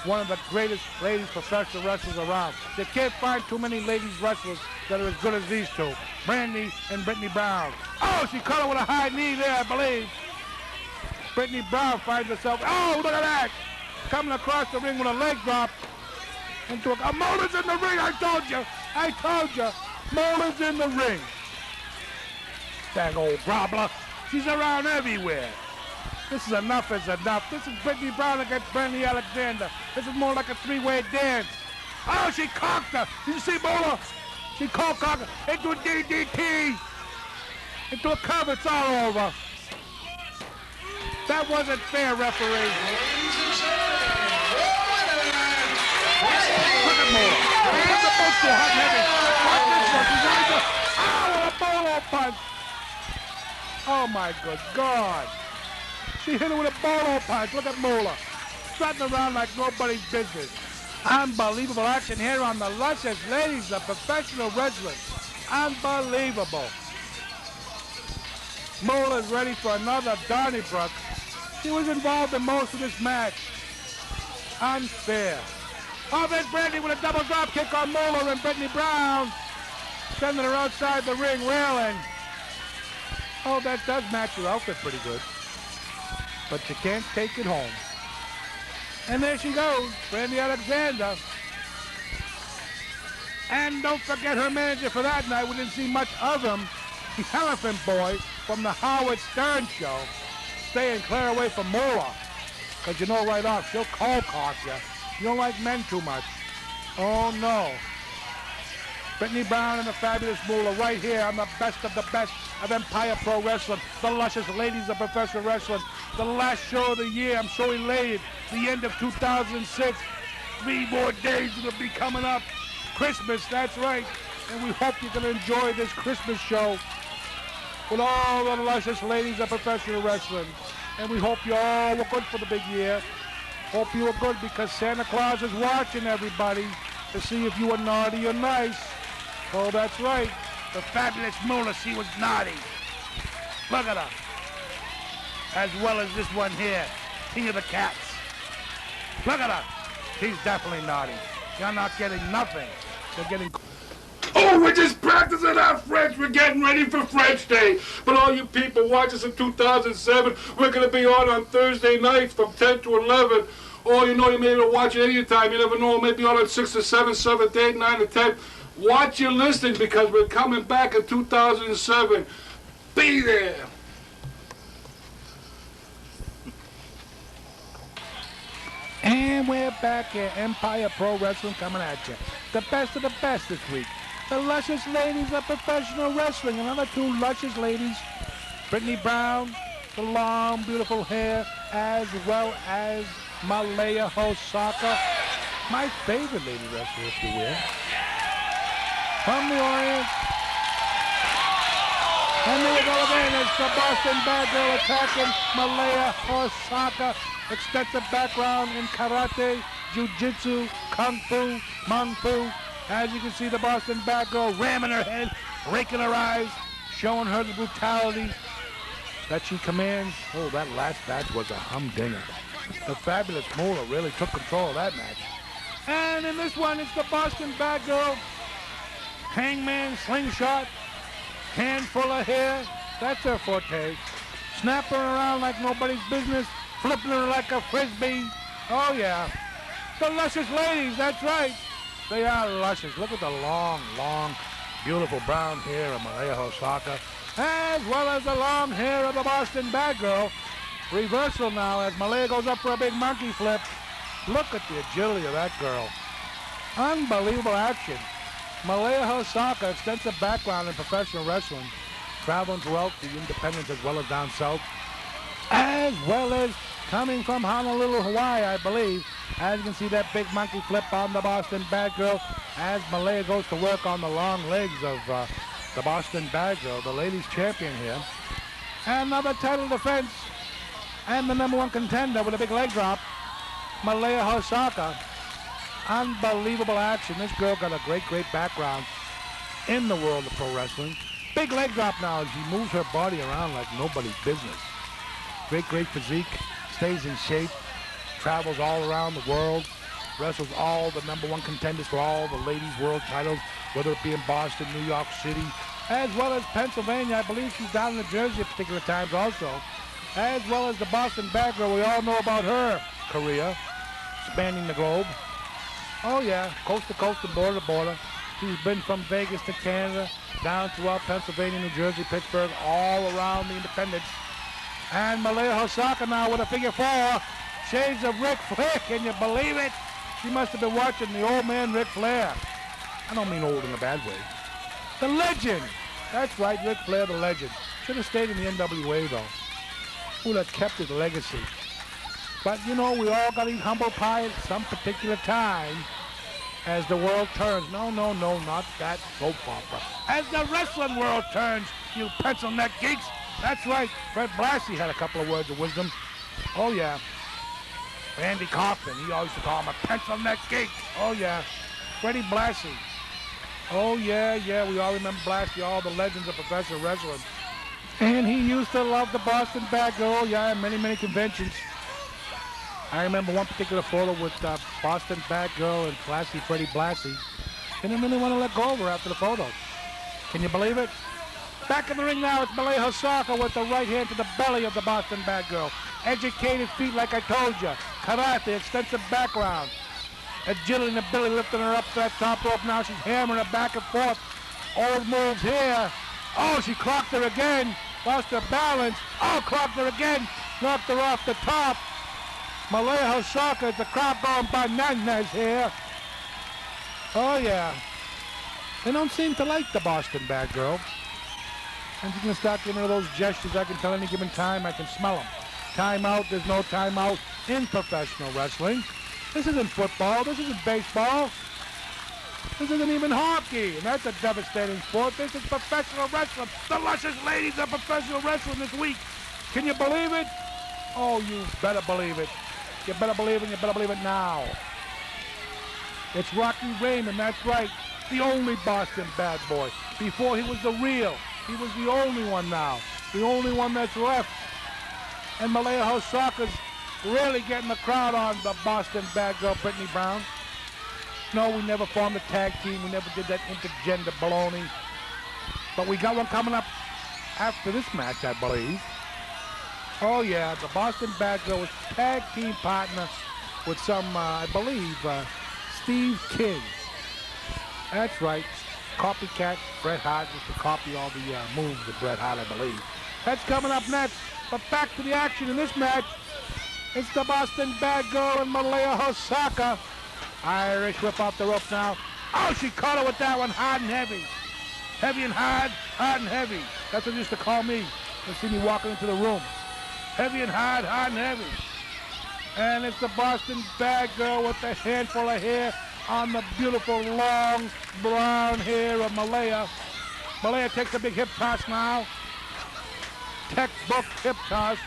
one of the greatest ladies professional wrestlers around. You can't find too many ladies wrestlers that are as good as these two. Brandy and Brittany Brown. Oh, she caught her with a high knee there, I believe. Brittany Brown finds herself, oh, look at that. Coming across the ring with a leg drop. Into a, Molah's in the ring, I told you. Molah's in the ring. That old grobbler. She's around everywhere. This is enough is enough. This is Brittany Brown against Brandy Alexander. This is more like a 3-way dance. Oh, she cocked her. Did you see Mola? She cocked her into a DDT. Into a curve, it's all over. That wasn't fair, referee. Look at Mola. Put the boat too hot and heavy. Watch this one. She's ready to... Oh, a bolo punch. Oh, my good God. She hit her with a bolo punch. Look at Mola. Strutting around like nobody's business. Unbelievable action here on the Luscious Ladies of Professional Wrestling. Unbelievable. Mola's ready for another Donnybrook. She was involved in most of this match. Unfair. Oh, there's Brandy with a double drop kick on Mola and Brittany Brown. Sending her outside the ring, railing. Oh, that does match your outfit pretty good. But you can't take it home. And there she goes, Brandy Alexander. And don't forget her manager for that night. We didn't see much of him. The Elephant Boy from the Howard Stern Show. Staying clear away from Mola. Because you know right off, she'll cold cock you. You don't like men too much. Oh, no. Brittany Brown and the fabulous Mola right here on the best of Empire Pro Wrestling. The Luscious Ladies of Professional Wrestling. The last show of the year. I'm so elated. The end of 2006. 3 more days it'll be coming up. Christmas, that's right. And we hope you're going to enjoy this Christmas show with all the Luscious Ladies of Professional Wrestling. And we hope you all were good for the big year. Hope you were good because Santa Claus is watching everybody to see if you were naughty or nice. Oh, that's right. The fabulous Mola, she was naughty. Look at her. As well as this one here, King of the Cats. Look at her. She's definitely naughty. You're not getting nothing. You're getting... Oh, we're just practicing our French. We're getting ready for French Day. But all you people watch us in 2007, we're going to be on Thursday nights from 10 to 11. Or, you know, you may be able to watch it anytime. You never know. Maybe on 6 to 7, 7 to 8, 9 to 10. Watch your listings because we're coming back in 2007. Be there. And we're back here, Empire Pro Wrestling coming at you. The best of the best this week. The Luscious Ladies of Professional Wrestling. Another 2 Luscious Ladies. Brittany Brown, the long, beautiful hair, as well as Malaya Hosaka. My favorite lady wrestler, if you will. From the Orient. And there we go again. It's the Boston Bad Girl attacking Malaya Hosaka. Extensive background in karate, jiu-jitsu, kung fu, mung fu. As you can see, the Boston Bad Girl ramming her head, raking her eyes, showing her the brutality that she commands. Oh, that last match was a humdinger. The fabulous Mola really took control of that match. And in this one, it's the Boston Bad Girl. Hangman slingshot, handful of hair. That's her forte. Snapping around like nobody's business. Flipping her like a frisbee. Oh, yeah. The Luscious Ladies, that's right. They are luscious. Look at the long, beautiful brown hair of Malaya Hosaka, as well as the long hair of the Boston Bad Girl. Reversal now as Malaya goes up for a big monkey flip. Look at the agility of that girl. Unbelievable action. Malaya Hosaka, extensive background in professional wrestling, traveling throughout the independents as well as down south, as well as coming from Honolulu, Hawaii, I believe. As you can see that big monkey flip on the Boston Bad Girl as Malaya goes to work on the long legs of the Boston Bad Girl, the ladies champion here. Another title defense and the #1 contender with a big leg drop, Malaya Hosaka. Unbelievable action. This girl got a great background in the world of pro wrestling. Big leg drop now as she moves her body around like nobody's business. Great physique, stays in shape, travels all around the world, wrestles all the #1 contenders for all the ladies' world titles, whether it be in Boston, New York City, as well as Pennsylvania. I believe she's down in New Jersey at particular times also, as well as the Boston Bad Girl. We all know about her career, spanning the globe. Oh yeah, coast to coast and border to border. She's been from Vegas to Canada, down throughout Pennsylvania, New Jersey, Pittsburgh, all around the independents. And Malaya Hosaka now with a figure 4. Shades of Ric Flair, can you believe it? She must have been watching the old man Ric Flair. I don't mean old in a bad way. The legend. That's right, Ric Flair, the legend. Should have stayed in the NWA, though. Would have kept his legacy. But, you know, we all got to eat humble pie at some particular time as the world turns. No, not that soap opera. As the wrestling world turns, you pencil neck geeks. That's right. Fred Blassie had a couple of words of wisdom. Oh, yeah. Andy Kaufman, he always used to call him a pencil neck geek. Oh, yeah. Freddie Blassie. Oh, yeah, we all remember Blassie, all the legends of professional wrestling. And he used to love the Boston Bad Girl, yeah, many conventions. I remember one particular photo with Boston Bad Girl and classy Freddie Blassie. Didn't really want to let go of her after the photo. Can you believe it? Back in the ring now, it's Malaya Hosaka with the right hand to the belly of the Boston Bad Girl. Educated feet, like I told you. Karate, extensive background. Agility and ability lifting her up to that top rope. Now she's hammering her back and forth. Old moves here. Oh, she clocked her again. Lost her balance. Oh, clocked her again. Knocked her off the top. Malaya Hosaka, the crowd going bananas here. Oh, yeah. They don't seem to like the Boston Bad Girl. And she's going to start giving her those gestures. I can tell any given time, I can smell them. Timeout, there's no timeout in professional wrestling. This isn't football, this isn't baseball. This isn't even hockey, and that's a devastating sport. This is professional wrestling. The Luscious ladies of professional wrestling this week. Can you believe it? Oh, you better believe it. You better believe it, you better believe it now. It's Rocky Raymond, that's right. The only Boston bad boy. Before he was the real. He was the only one now. The only one that's left. And Malaya Hosaka's really getting the crowd on the Boston Bad Girl, Brittany Brown. No, we never formed a tag team. We never did that intergender baloney. But we got one coming up after this match, I believe. Oh, yeah, the Boston Bad Girl was tag team partner with some, I believe, Steve King. That's right. Copycat Bret Hart used to copy all the moves of Bret Hart, I believe. That's coming up next. But back to the action in this match. It's the Boston Bad Girl and Malaya Hosaka. Irish whip off the rope now. Oh, she caught her with that one hard and heavy. Heavy and hard, hard and heavy. That's what they used to call me. They see me walking into the room. Heavy and hard, hard and heavy. And it's the Boston Bad Girl with the handful of hair on the beautiful long brown hair of Malaya. Malaya takes a big hip toss now. Textbook hip toss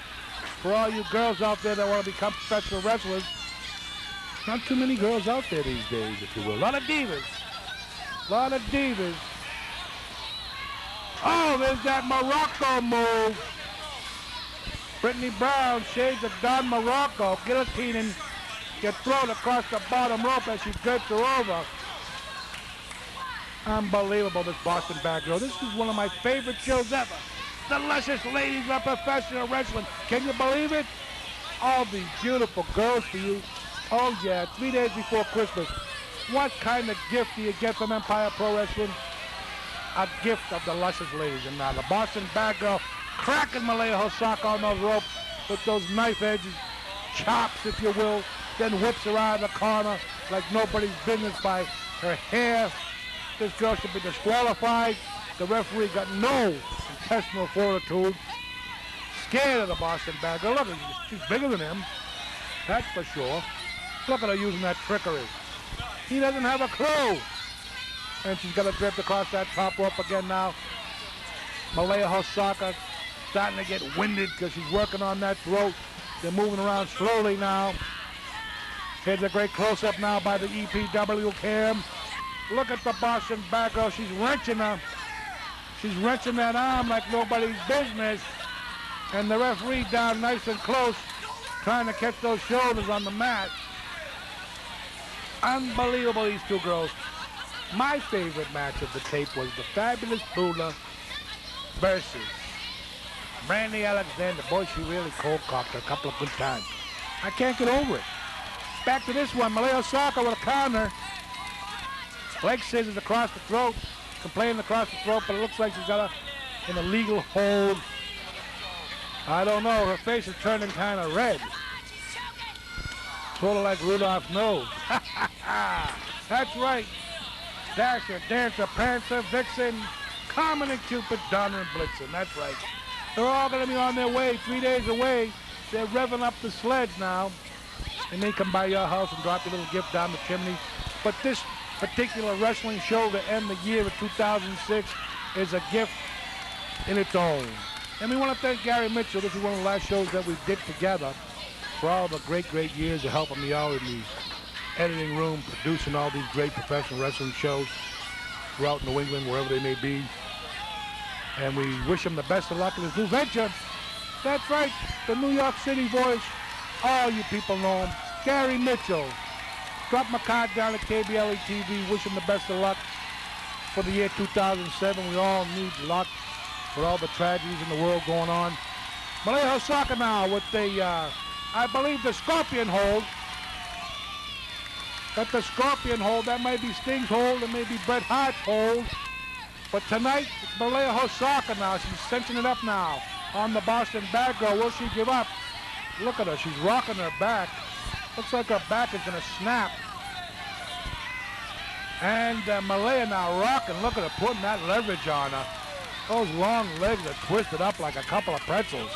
for all you girls out there that want to become professional wrestlers. Not too many girls out there these days, if you will. A lot of divas. A lot of divas. Oh, there's that Morocco move. Brittany Brown, shades of Don Morocco, guillotining, get thrown across the bottom rope as she drapes her over. Unbelievable, this Boston Bad Girl. This is one of my favorite shows ever. The Luscious ladies of professional wrestling. Can you believe it? All these beautiful girls for you. Oh yeah, 3 days before Christmas. What kind of gift do you get from Empire Pro Wrestling? A gift of the Luscious ladies. And now the Boston Bad Girl cracking Malaya Hosaka on those ropes with those knife edges, chops if you will, then whips her out of the corner like nobody's business by her hair. This girl should be disqualified. The referee got no intestinal fortitude. Scared of the Boston Bad Girl. Look, she's bigger than him. That's for sure. Look at her using that trickery. He doesn't have a clue. And she's got to drift across that top rope again now. Malaya Hosaka starting to get winded because she's working on that throat. They're moving around slowly now. Here's a great close-up now by the EPW cam. Look at the Boston Bad Girl. She's wrenching her. She's wrenching that arm like nobody's business. And the referee down nice and close, trying to catch those shoulders on the mat. Unbelievable, these two girls. My favorite match of the tape was the Fabulous Moolah versus Brandy Alexander. Boy, she really cold-cocked her a couple of good times. I can't get over it. Back to this one. Malaya Hosaka with a counter. Leg scissors across the throat. Complaining across the throat, but it looks like she's got her in a legal hold. I don't know. Her face is turning kind of red. Sort of like Rudolph's nose. That's right. Dasher, Dancer, Prancer, Vixen, Common and Cupid, Donner and Blitzen. That's right. They're all going to be on their way, 3 days away. They're revving up the sleds now. And they come by your house and drop your little gift down the chimney. But this particular wrestling show to end the year of 2006 is a gift in its own. And we want to thank Gary Mitchell. This is one of the last shows that we did together, for all the great years of helping me out in the editing room, producing all these great professional wrestling shows throughout New England, wherever they may be. And we wish him the best of luck in his new venture. That's right, the New York City voice. All you people know him, Gary Mitchell. Drop my card down at KBLE TV. Wish him the best of luck for the year 2007. We all need luck with all the tragedies in the world going on. Malaya Hosaka now with the, I believe, the Scorpion hold. Got the Scorpion hold. That might be Sting's hold. It may be Bret Hart's hold. But tonight, it's Malaya Hosaka now. She's cinching it up now on the Boston Bad Girl. Will she give up? Look at her. She's rocking her back. Looks like her back is going to snap. And Malaya now rocking. Look at her putting that leverage on her. Those long legs are twisted up like a couple of pretzels.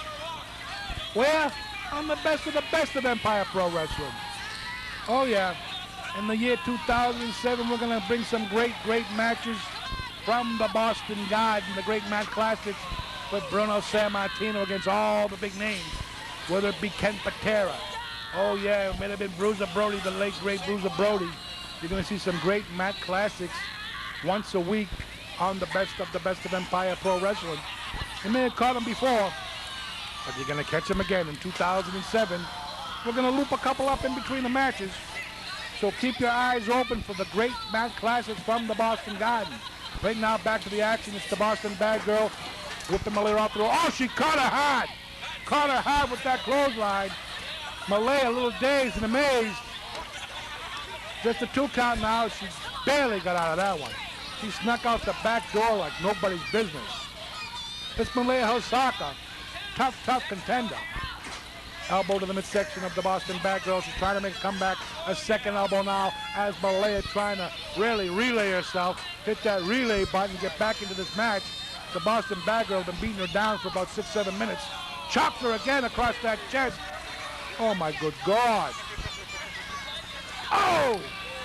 Where? On the best of Empire Pro Wrestling. Oh, yeah. In the year 2007, we're going to bring some great matches from the Boston Garden, the Great Match Classics with Bruno Sammartino against all the big names, whether it be Ken Patera. Oh, yeah, it may have been Bruiser Brody, the late, great Bruiser Brody. You're going to see some great match classics once a week on the best of Empire Pro Wrestling. You may have caught them before, but you're going to catch them again in 2007. We're going to loop a couple up in between the matches. So keep your eyes open for the great match classics from the Boston Garden. Right now, back to the action. It's the Boston Bad Girl with the Malaya off the rope. Oh, she caught her hard. Caught her hard with that clothesline. Malaya a little dazed and amazed. Just a 2 count now. She barely got out of that one. She snuck out the back door like nobody's business. It's Malaya Hosaka. Tough contender. Elbow to the midsection of the Boston Bad Girl. She's trying to make a comeback. A second elbow now as Malaya trying to really relay herself. Hit that relay button, get back into this match. The Boston Bad Girl been beating her down for about 6-7 minutes. Chopped her again across that chest. Oh my good God. Oh,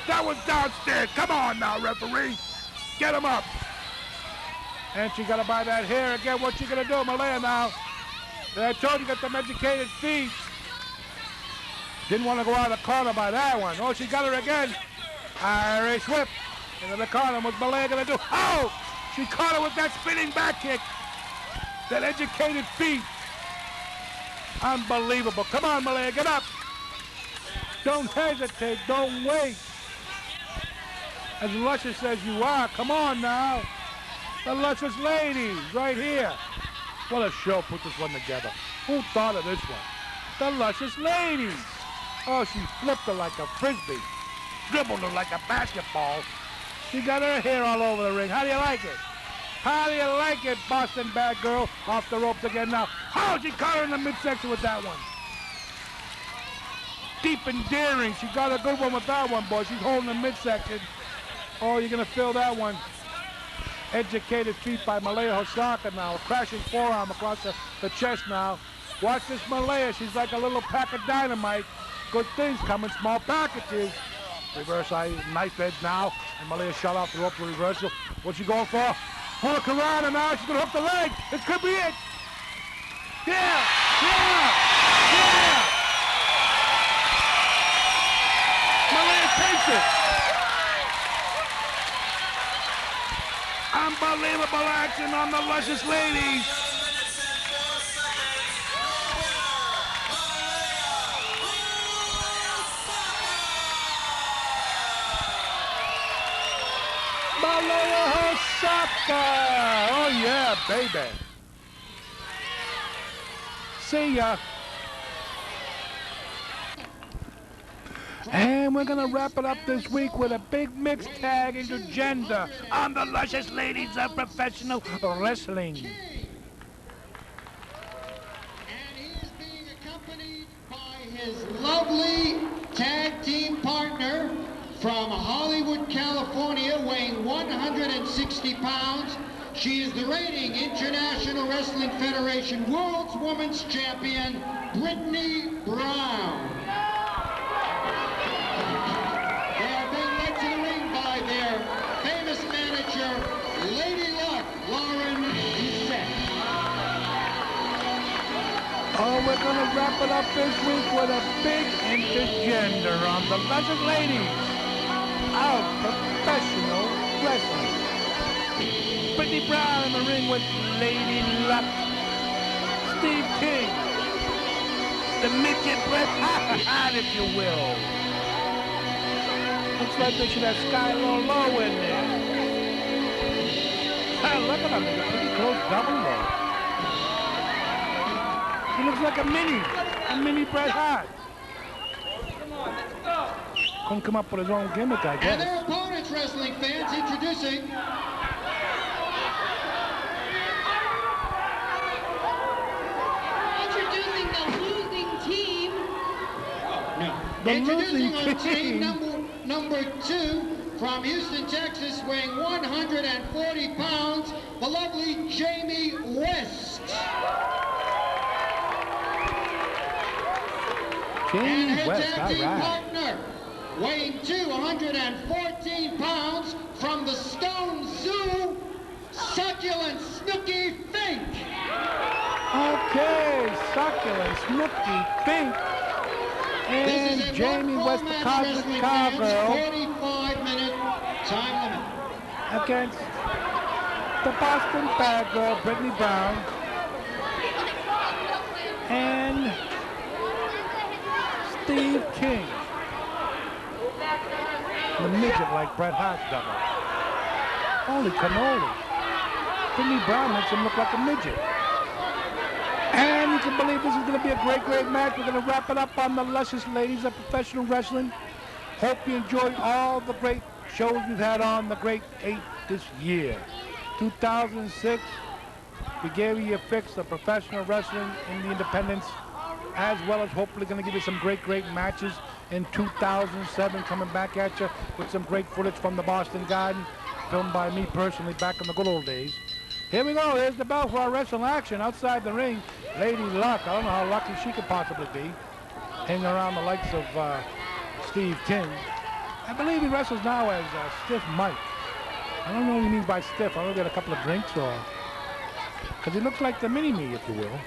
that was downstairs. Come on now, referee. Get him up. And she got to buy that hair again. What's she going to do, Malaya now? I told you, got them educated feet. Didn't want to go out of the corner by that one. Oh, she got her again. Irish whip. Into the corner. What's Malaya going to do? Oh! She caught her with that spinning back kick. That educated feet. Unbelievable. Come on, Malaya, get up. Don't hesitate. Don't wait. As luscious as you are, come on now. The Luscious ladies right here. What a show put this one together. Who thought of this one? The Luscious ladies. Oh, she flipped her like a frisbee. Dribbled her like a basketball. She got her hair all over the ring. How do you like it? How do you like it, Boston Bad Girl? Off the ropes again now. Oh, she caught her in the midsection with that one. Deep and daring. She got a good one with that one, boy. She's holding the midsection. Oh, you're going to feel that one. Educated feet by Malaya Hosaka now. A crashing forearm across the chest now. Watch this Malaya. She's like a little pack of dynamite. Good things coming, small packages. Reverse knife edge now. And Malaya shot off the rope for reversal. What's she going for? Hurricanrana now. She's going to hook the leg. This could be it. Yeah! Yeah! Yeah! Malaya takes it. Unbelievable action on the Luscious ladies. Malaya Hosaka. Oh yeah, baby. See ya. And we're going to wrap it up this week with a big mixed tag intergender on the Luscious ladies of professional wrestling. And he is being accompanied by his lovely tag team partner from Hollywood, California, weighing 160 pounds. She is the reigning International Wrestling Wrestling Federation World's Women's Champion, Brittany Brown. They are being led to the ring by their famous manager, Lady Luck, Lauren Doucette. Oh, we're going to wrap it up this week with a big intergender on the Luscious ladies of professional wrestling. Brittany Brown in the ring with Lady Luck. Steve King, the midget Bret Hart, if you will. Looks like they should have Sky Low in there. Ah, look at him, he's a pretty close double low. He looks like a mini Bret Hart. Couldn't come up with his own gimmick, I guess. And their opponents, wrestling fans, introducing the losing team. Introducing on team number 2 from Houston, Texas, weighing 140 pounds, the lovely Jamie West. And her tag team partner, weighing 214 pounds, from the Stone Zoo, Succulent Snooky Fink. Okay, Succulent Snooky Fink. And Jamie West, the Cosmic Cowgirl, 45-minute time limit. against the Boston Bad Girl, Brittany Brown, and Steve King, the midget like Bret Hart's double. Holy cannoli. Brittany Brown makes him look like a midget. And you can believe this is going to be a great, great match. We're going to wrap it up on the Luscious ladies of professional wrestling. Hope you enjoyed all the great shows we've had on the Great 8 this year. 2006, we gave you a fix of professional wrestling in the independents, as well as hopefully going to give you some great, great matches in 2007, coming back at you with some great footage from the Boston Garden, filmed by me personally back in the good old days. Here we go. Here's the bell for our wrestling action. Outside the ring, Lady Luck. I don't know how lucky she could possibly be, hanging around the likes of Steve King. I believe he wrestles now as Stiff Mike. I don't know what he means by stiff. I don't get a couple of drinks or... because he looks like the mini-me, if you will.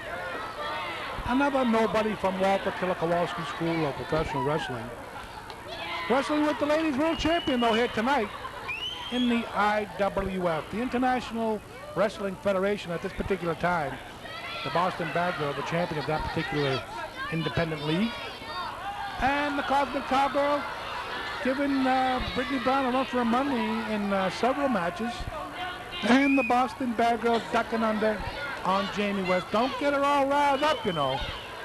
Another nobody from Walter Killer Kowalski School of Professional Wrestling. Wrestling with the ladies world champion, though, here tonight in the IWF, the International Wrestling Federation at this particular time. The Boston Bad Girl, the champion of that particular independent league. And the Cosmic Cowgirl giving Brittany Brown a run for her money in several matches. And the Boston Bad Girl ducking under on Jamie West. Don't get her all riled up, you know.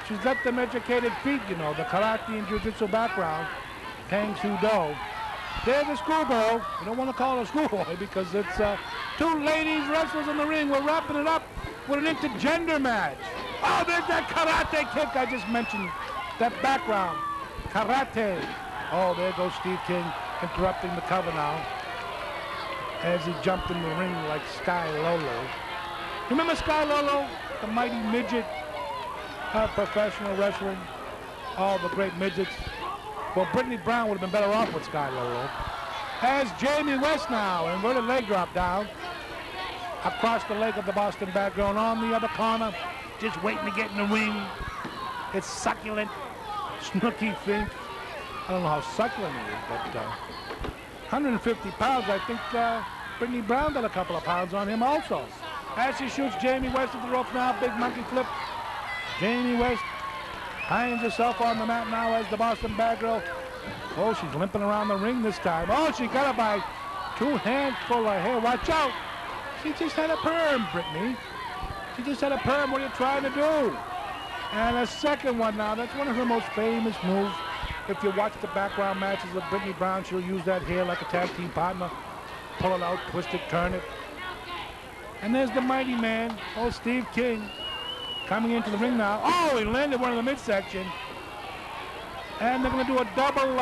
She's got them educated feet, you know, the karate and jiu-jitsu background. Tang Soo Do. There's a schoolgirl. We don't want to call her a schoolboy because it's two ladies wrestlers in the ring. We're wrapping it up with an intergender match. Oh, there's that karate kick I just mentioned. That background. Karate. Oh, there goes Steve King interrupting the cover now as he jumped in the ring like Sky Lolo. Remember Sky Lolo? The mighty midget of professional wrestling. All the great midgets. Well, Brittany Brown would have been better off with Sky Lolo. As Jamie West now, inverted leg drop down. Across the leg of the Boston Bad Girl, and on the other corner, just waiting to get in the ring. It's Succulent Snooky Fink. I don't know how succulent he is, but 150 pounds. I think Brittany Brown got a couple of pounds on him also. As she shoots Jamie West at the rope now, big monkey flip. Jamie West hangs herself on the mat now as the Boston Bad Girl. Oh, she's limping around the ring this time. Oh, she got her by 2 hands full of hair. Watch out. She just had a perm, Brittany. She just had a perm. What are you trying to do? And a second one now. That's one of her most famous moves. If you watch the background matches with Brittany Brown, she'll use that hair like a tag team partner. Pull it out, twist it, turn it. And there's the mighty man, oh, Steve King, coming into the ring now. Oh, he landed one in the midsection. And they're going to do a double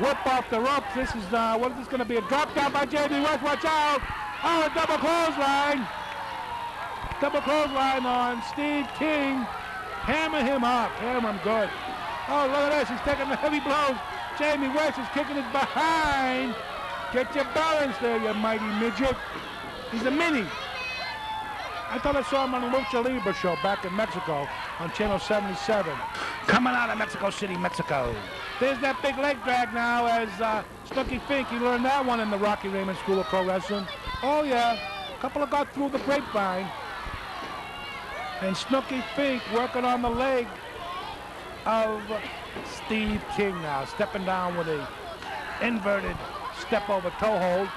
whip off the ropes. This is, what is this going to be? A drop down by Jamie West. Watch out. Oh, a double clothesline. Double clothesline on Steve King. Hammer him up. Hammer him good. Oh, look at this. He's taking the heavy blows. Jamie West is kicking his behind. Get your balance there, you mighty midget. He's a mini. I thought I saw him on the Lucha Libre show back in Mexico on Channel 77. Coming out of Mexico City, Mexico. There's that big leg drag now as Snooky Fink. He learned that one in the Rocky Raymond School of Pro Wrestling. Oh, yeah. A couple of got through the grapevine. And Snooky Fink working on the leg of Steve King now. Stepping down with a inverted step over toe hold.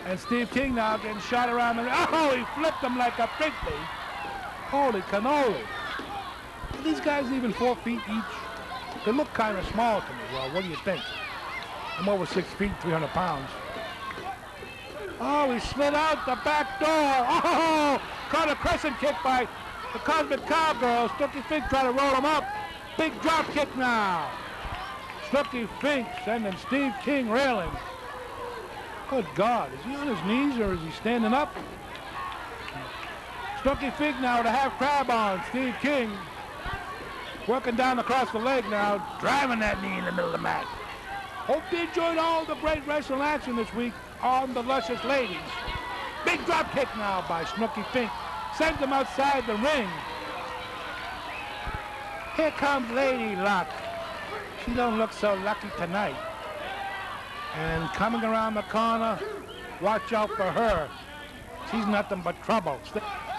And Steve King now getting shot around the ring. Oh, he flipped him like a frisbee. Holy cannoli. Are these guys even 4 feet each? They look kind of small to me. Well, what do you think? I'm over 6 feet, 300 pounds. Oh, he slid out the back door. Oh, caught a crescent kick by the Cosmic Cowgirl. Snooky Fink trying to roll him up. Big drop kick now. Snooky Fink sending Steve King railing. Good God, is he on his knees or is he standing up? Snooky Fink now with a half crab on. Steve King working down across the leg now, driving that knee in the middle of the mat. Hope you enjoyed all the great wrestling action this week on the Luscious Ladies. Big drop kick now by Snooky Fink. Sends him outside the ring. Here comes Lady Luck. She don't look so lucky tonight. And coming around the corner, watch out for her. She's nothing but trouble.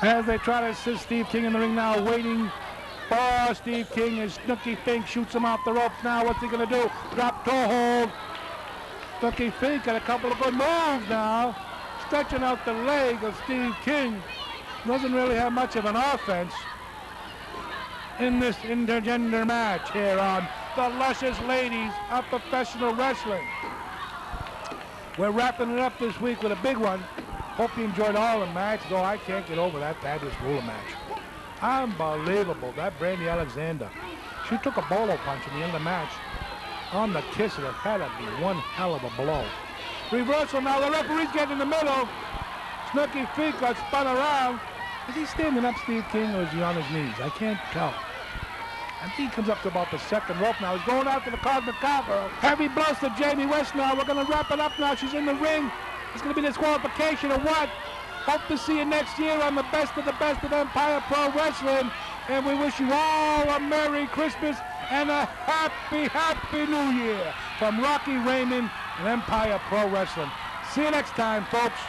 As they try to assist Steve King in the ring now, waiting for Steve King as Snooky Fink shoots him off the ropes now. What's he going to do? Drop toe hold. Snooky Fink got a couple of good moves now. Stretching out the leg of Steve King. Doesn't really have much of an offense in this intergender match here on the Luscious Ladies of Professional Wrestling. We're wrapping it up this week with a big one. Hope you enjoyed all the matches. Oh, I can't get over that fabulous ruler match. Unbelievable. That Brandy Alexander. She took a bolo punch in the end of the match. On the kiss, it had to be one hell of a blow. Reversal now. The referee's getting in the middle. Snooky Fink got spun around. Is he standing up, Steve King, or is he on his knees? I can't tell. I think he comes up to about the second rope now. He's going out to the Cosmic Cowgirl. Heavy blows to Jamie West now. We're going to wrap it up now. She's in the ring. It's going to be disqualification or what? Hope to see you next year on the best of Empire Pro Wrestling. And we wish you all a Merry Christmas and a Happy New Year from Rocky Raymond and Empire Pro Wrestling. See you next time, folks.